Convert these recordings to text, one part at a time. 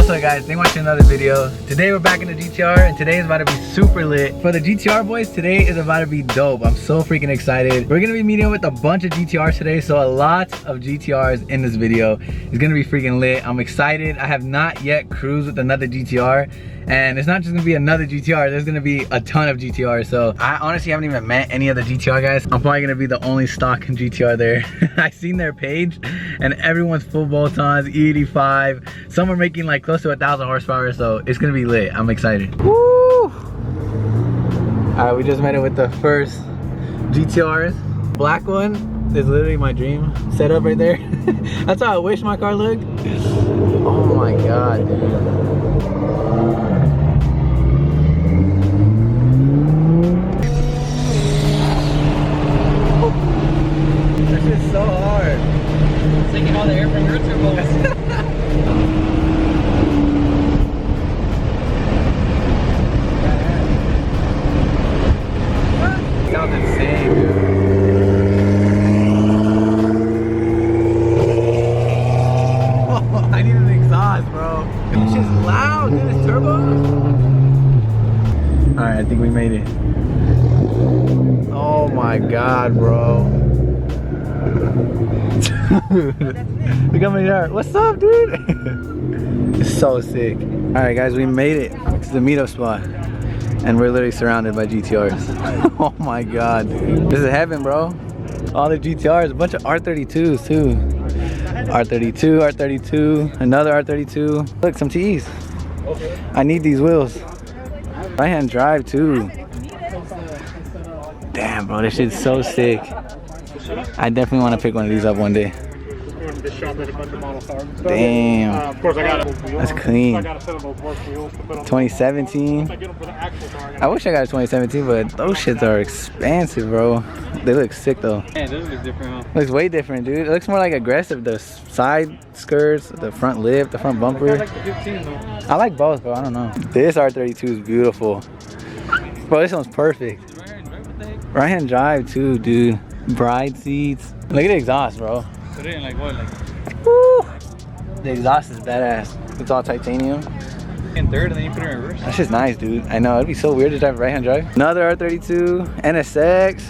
What's up guys, thanks for watching another video. Today we're back in the GTR and today is about to be super lit. For the GTR boys, today is about to be dope. I'm so freaking excited. We're gonna be meeting with a bunch of GTRs today, so a lot of GTRs in this video. It's gonna be freaking lit. I'm excited. I have not yet cruised with another GTR. And it's not just gonna be another GTR, there's gonna be a ton of GTRs. So I honestly haven't even met any of the GTR guys. I'm probably gonna be the only stock GTR there. I seen their page and everyone's full bolt-ons, E85. Some are making like close to 1,000 horsepower, so it's gonna be lit. I'm excited. Woo! All right, we just made it with the first GTRs. Black one is literally my dream setup right there. That's how I wish my car looked. Oh my God, dude. It's so hard. It's taking all the air from your turbos. Sounds insane, dude. Oh, I need an exhaust, bro. This shit's loud, dude. It's turbo. Alright, I think we made it. Oh my God, bro. Look how many are. What's up, dude? It's so sick. Alright guys, we made it to the meetup spot and we're literally surrounded by GTRs. Oh my God, dude. This is heaven, bro. All the GTRs, a bunch of R32s too. R32, R32, another R32. Look, some TEs. I need these wheels. Right hand drive too. Damn, bro, this shit's so sick. I definitely want to pick one of these up one day. Damn. That's clean. 2017. I wish I got a 2017, but those shits are expensive, bro. They look sick though. Man, those look different, huh? Looks way different, dude. It looks more like aggressive. The side skirts, the front lip, the front bumper. I like the 15 though. I like both, bro. I don't know. This R32 is beautiful. Bro, this one's perfect. Right hand drive too, dude. Bride seats. Look at the exhaust, bro. Put it in like what? Like. Woo! The exhaust is badass. It's all titanium. In third and then you put it in reverse. That's just nice, dude. I know, it'd be so weird to drive right hand drive. Another R32, NSX.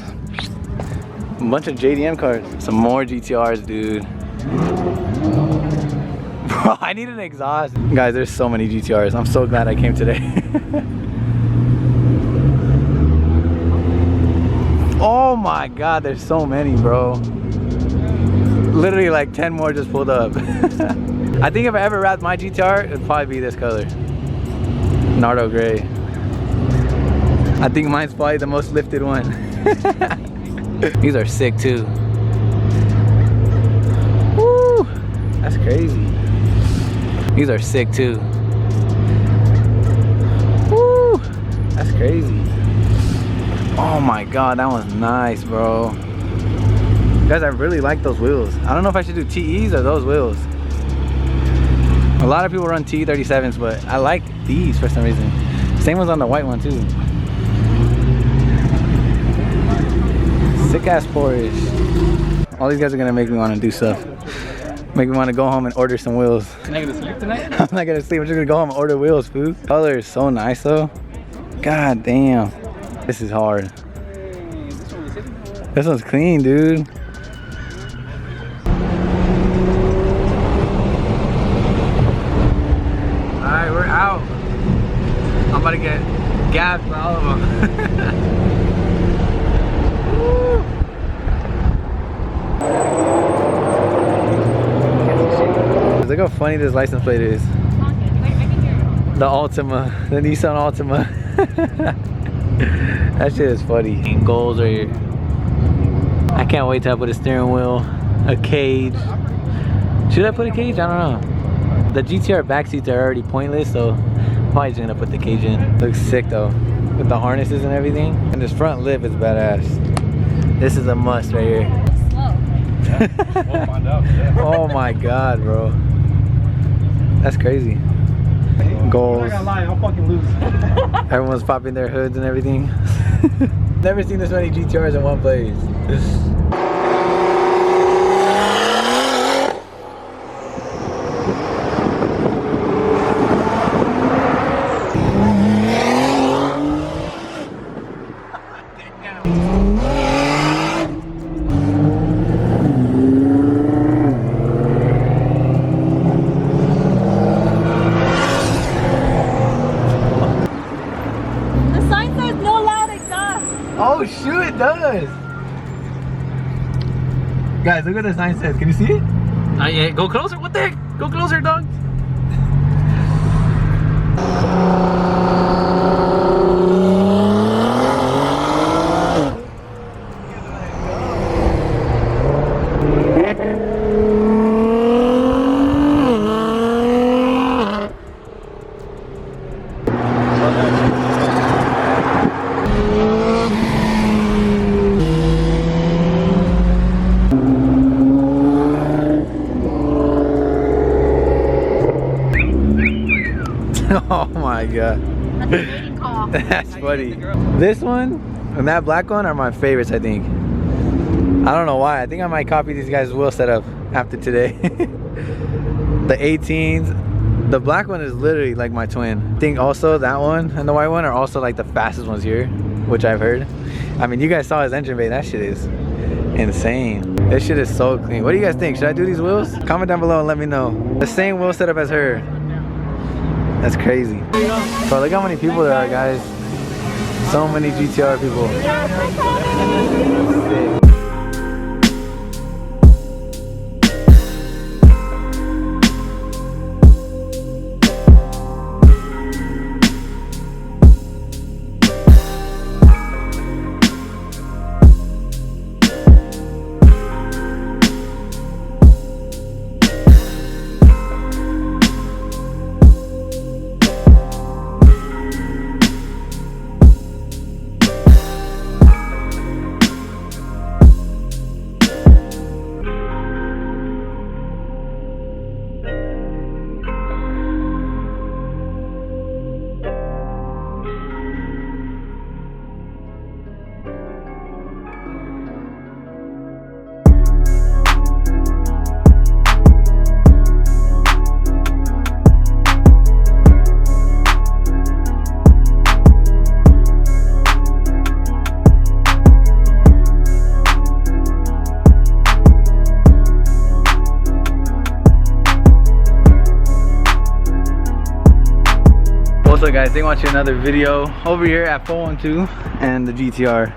A bunch of JDM cars. Some more GTRs, dude. Bro, I need an exhaust. Guys, there's so many GTRs. I'm so glad I came today. Oh my God, there's so many, bro. Literally like 10 more just pulled up. I think if I ever wrapped my GTR, it'd probably be this color. Nardo gray. I think mine's probably the most lifted one. These are sick too. Woo! That's crazy. These are sick too. Woo! That's crazy. Oh my God, that one's nice, bro. Guys, I really like those wheels. I don't know if I should do TEs or those wheels. A lot of people run T37s, but I like these for some reason. Same one's on the white one too. Sick ass Porsche. All these guys are gonna make me want to do stuff. Make me want to go home and order some wheels. You're not gonna sleep tonight? I'm not gonna sleep, I'm just gonna go home and order wheels, food. Color is so nice though. God damn. This is hard. This one's clean, dude. Alright, we're out. I'm about to get gassed by all of them. Look how funny this license plate is. The Altima, the Nissan Altima. That shit is funny. And goals right here. I can't wait till I put a steering wheel, a cage. Should I put a cage? I don't know. The GTR back seats are already pointless, so I'm probably just gonna put the cage in. Looks sick though, with the harnesses and everything. And this front lip is badass. This is a must right here. We'll find out. Yeah. Oh my God, bro. That's crazy. Goals. I'm not gonna lie, I'll fucking lose. Everyone's popping their hoods and everything. Never seen this many GTRs in one place. true, it does. Guys, look what the sign says. Can you see it? Yeah, go closer. What the heck? Go closer, dog. Oh my god. That's a mating call. That's funny. This one and that black one are my favorites, I think. I don't know why. I think I might copy these guys' wheel setup after today. The 18s. The black one is literally like my twin. I think also that one and the white one are also like the fastest ones here, which I've heard. I mean, you guys saw his engine bay. That shit is insane. This shit is so clean. What do you guys think? Should I do these wheels? Comment down below and let me know. The same wheel setup as her. That's crazy. Bro, look how many people there are, guys. So many GTR people. Sick. What's up, guys? They want you another video over here at 412, and the GTR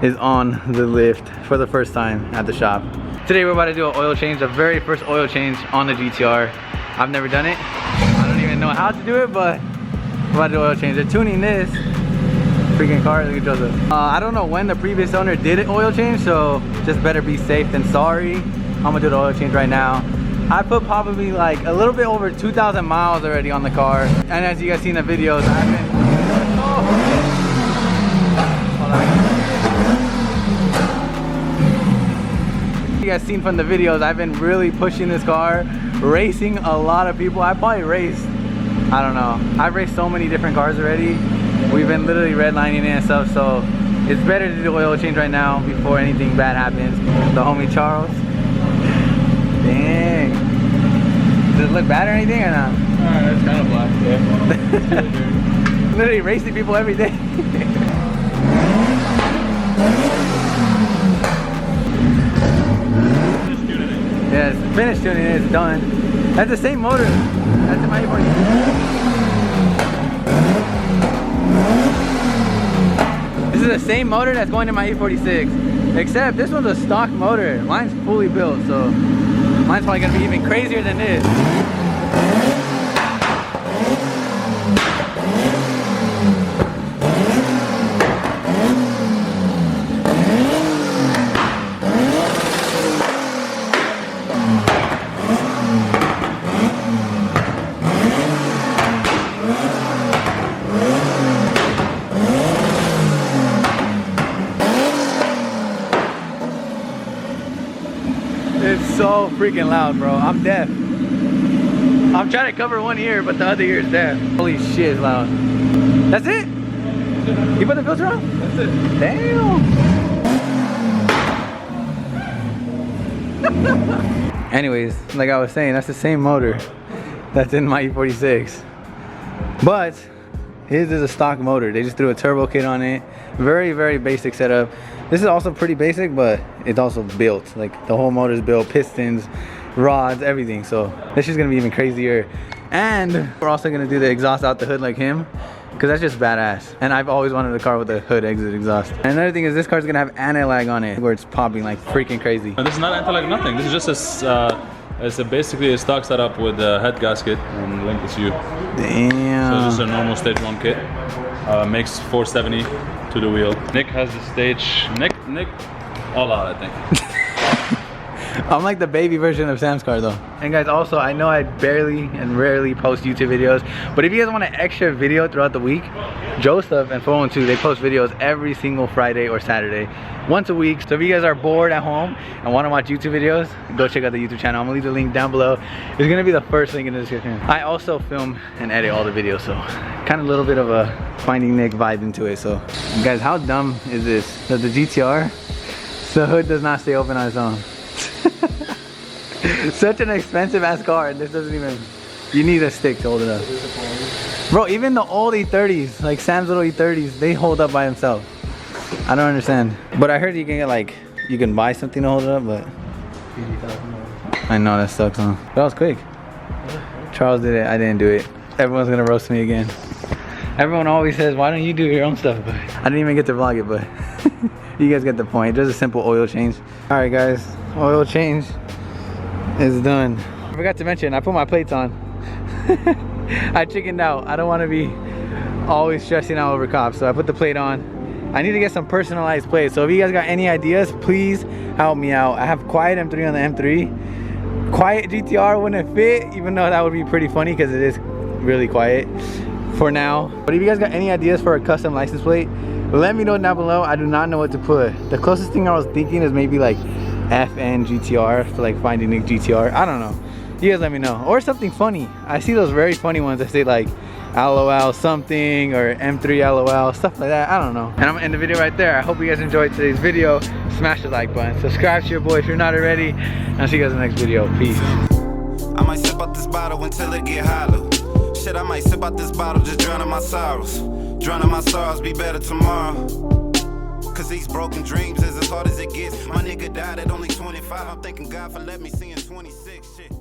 is on the lift for the first time at the shop. Today we're about to do an oil change, the very first oil change on the GTR. I've never done it. I don't even know how to do it, but we're about to do an oil change. They're tuning this freaking car. Look at Joseph. I don't know when the previous owner did an oil change, so just better be safe than sorry. I'm gonna do the oil change right now. I put probably like a little bit over 2,000 miles already on the car. And as you guys see in the videos, I've been... You guys seen from the videos, I've been really pushing this car, racing a lot of people. I probably raced, I don't know. I've raced so many different cars already. We've been literally redlining it and stuff, so it's better to do the oil change right now before anything bad happens. The homie Charles. Dang. Does it look bad or anything or not? It's kind of black, yeah. Literally racing people every day. Yeah, it's finished tuning it, it's done. That's the same motor. That's in my 846. This is the same motor that's going to my 846. Except this one's a stock motor. Mine's fully built, so mine's probably gonna be even crazier than this. It's so freaking loud, bro. I'm deaf. I'm trying to cover one ear, but the other ear is deaf. Holy shit, it's loud. That's it? You put the filter on? That's it. Damn. Anyways, like I was saying, that's the same motor that's in my E46. But his is a stock motor. They just threw a turbo kit on it. Very, very basic setup. This is also pretty basic, but it's also built. Like the whole motor is built, pistons, rods, everything. So this is gonna be even crazier. And we're also gonna do the exhaust out the hood like him. because that's just badass. And I've always wanted a car with a hood exit exhaust. And another thing is this car's gonna have anti-lag on it, where it's popping like freaking crazy. This is not anti-lag, nothing. This is just basically a stock setup with a head gasket and link is you. Damn. So it's just a normal stage 1 kit. Makes 470 to the wheel. Nick has the stage. Nick, all out, I think. I'm like the baby version of Sam's car though. And guys, also I know I barely and rarely post YouTube videos, but if you guys want an extra video throughout the week, Joseph and 412, they post videos every single Friday or Saturday, once a week. So if you guys are bored at home and want to watch YouTube videos, go check out the YouTube channel. I'm gonna leave the link down below. It's gonna be the first link in the description. I also film and edit all the videos, so kind of a little bit of a Finding Nick vibe into it. So guys, how dumb is this? That the GTR, the hood does not stay open on its own. Such an expensive ass car, and this doesn't even, you need a stick to hold it up. Bro, even the old E30s, like Sam's little E30s, they hold up by themselves. I don't understand. But I heard you can get like, you can buy something to hold it up, but I know that sucks, huh? That was quick. Charles did it, I didn't do it. Everyone's gonna roast me again. Everyone always says, why don't you do your own stuff? But I didn't even get to vlog it, but you guys get the point. Just a simple oil change. All right guys, oil change is done. I forgot to mention, I put my plates on. I chickened out. I don't want to be always stressing out over cops, so I put the plate on. I need to get some personalized plates, so if you guys got any ideas, please help me out. I have quiet M3 on the M3. Quiet GTR wouldn't fit, even though that would be pretty funny because it is really quiet for now. But if you guys got any ideas for a custom license plate, let me know down below. I do not know what to put. The closest thing I was thinking is maybe like FN GTR for like Finding Nick GTR. I don't know. You guys let me know. Or something funny. I see those very funny ones that say like LOL something or M3 LOL, stuff like that. I don't know. And I'm gonna end the video right there. I hope you guys enjoyed today's video. Smash the like button. Subscribe to your boy if you're not already. And I'll see you guys in the next video. Peace. I might sip out this bottle until it get hollow. Shit, I might sip out this bottle, just drowning my sorrows. Drowning my sorrows, be better tomorrow. Cause these broken dreams is as hard as it gets. My nigga died at only 25. I'm thanking God for letting me see in 26. Shit.